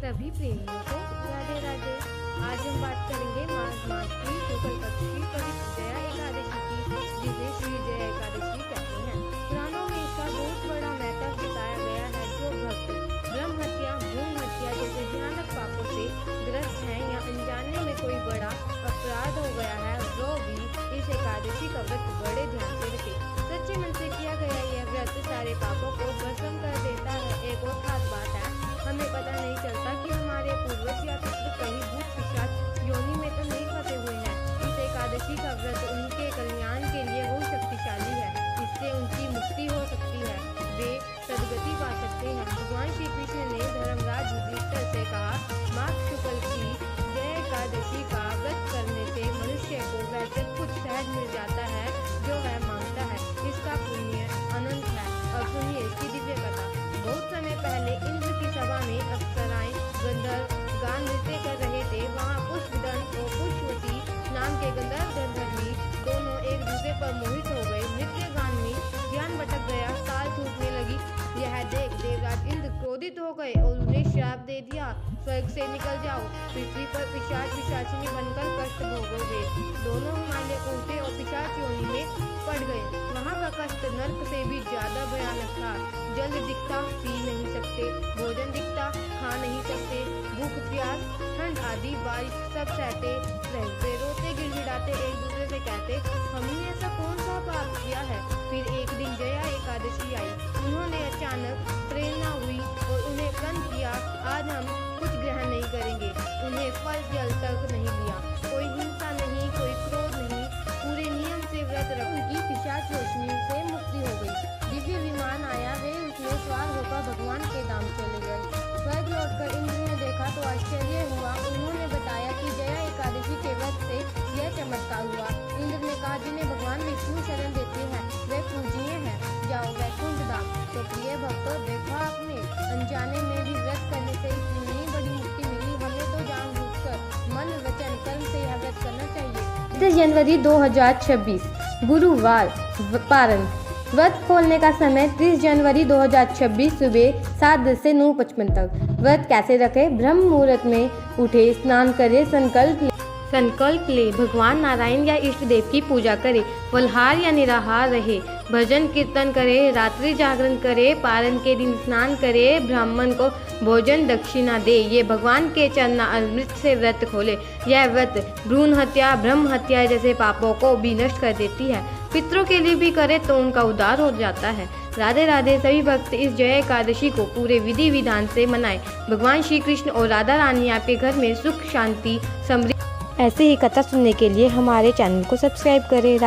सभी प्रेमियों को राधे राधे। आज हम बात करेंगे माघ मास की शुक्ल पक्ष की पवित्र जया एकादशी की, जिसे श्री जया एकादशी कहते हैं। पुराणों में इसका बहुत बड़ा महत्व बताया गया है। जो भक्त ब्रह्म हत्या, भ्रूण हत्या जैसे भयानक पापों से ग्रस्त हैं या अनजाने में कोई बड़ा अपराध हो गया है, वो भी इस एकादशी का व्रत बड़े ध्यान से रखे। सच्चे मन से किया गया यह व्रत सारे पापों को भस्म कर देता है। एक और खास बात है, हमें पता नहीं चलता कि हमारे पूर्वज या पितृ कहीं भूत पिशाच योनि में तो नहीं फंसे हुए हैं। इस एकादशी का व्रत उनके कल्याण के लिए बहुत शक्तिशाली है। इससे उनकी मुक्ति हो सकती है, वे सदगति पा सकते हैं। भगवान श्री कृष्ण ने धर्मराज युधिष्ठिर से कहा, माघ शुक्ल की जय एकादशी का व्रत करने से मनुष्य को वैसे कुछ सहज मिल जाता है जो वह मांगता है। इसका पुण्य अनंत है। और सुनिए इसकी दिव्य कथा। बहुत समय पहले इंद्र की सभा में अप्सराएं गंधर्व गान नृत्य कर रहे थे। वहाँ पुष्पदंत और पुष्पवती नाम के गंधर्व गंधर्वी दोनों एक दूसरे पर मोहित हो गए। नृत्य गान में ध्यान भटक गया, ताल छूटने लगी। यह देख देवराज इंद्र क्रोधित हो गए और उन्हें श्राप दे दिया, स्वर्ग से निकल जाओ, पृथ्वी पर पिशाच पिशाचिनी बनकर कष्ट भोगोगे। दोनों हिमालय पहुंचे और पिशाच योनि में पड़ गए। वहाँ का कष्ट नर्क से भी ज्यादा भयानक था। जल दिखता, पी नहीं सकते, भोजन दिखता, खा नहीं सकते, भूख प्यास ठंड आदि बारिश सब सहते रहते। रोते गिड़गिड़ाते एक दूसरे से कहते, हमने ऐसा कौन सा पाप किया है। फिर एक दिन जया एकादशी आई। उन्होंने अचानक प्रेरणा हुई और उन्हें प्रण किया, आज हम कुछ ग्रहण नहीं करेंगे। उन्हें फल जल तक नहीं लिया, कोई हिंसा नहीं, कोई क्रोध नहीं, पूरे नियम से व्रत रख। उनकी पिशाच रोशनी से मुक्ति हो गई। दिव्य विमान आया, वे उसमें सवार होकर भगवान के धाम चले गए। स्वर्ग लौटकर इंद्र ने देखा तो आश्चर्य हुआ। उन्होंने बताया कि जया एकादशी के व्रत से यह चमत्कार हुआ। इंद्र ने कहा, जिन्हें भगवान विष्णु शरण देते हैं वे पूजनीय हैं, जाओ वैकुंठ धाम। तो प्रिय भक्तों, देखा आपने, अनजाने में भी व्रत करने से इतनी बड़ी मुक्ति मिली। हमें तो जानबूझकर मन वचन कर्म से यह व्रत करना चाहिए। 30 जनवरी 2026 गुरुवार पारण। व्रत खोलने का समय 30 जनवरी 2026 सुबह 7:10 से 9:55 तक। व्रत कैसे रखें? ब्रह्म मुहूर्त में उठे, स्नान करें, संकल्प ले, भगवान नारायण या इष्ट देव की पूजा करे, फलाहार या निराहार रहे, भजन कीर्तन करे, रात्रि जागरण करे, पारण के दिन स्नान करे, ब्राह्मण को भोजन दक्षिणा दे। ये भगवान के चरणामृत से व्रत खोले। यह व्रत भ्रूण हत्या, ब्रह्म हत्या जैसे पापों को भी नष्ट कर देती है। पितरों के लिए भी करे तो उनका उद्धार हो जाता है। राधे राधे। सभी भक्त इस जया एकादशी को पूरे विधि विधान से मनाएं। भगवान श्री कृष्ण और राधा रानी आपके घर में सुख शांति समृद्धि। ऐसे ही कथा सुनने के लिए हमारे चैनल को सब्सक्राइब करें।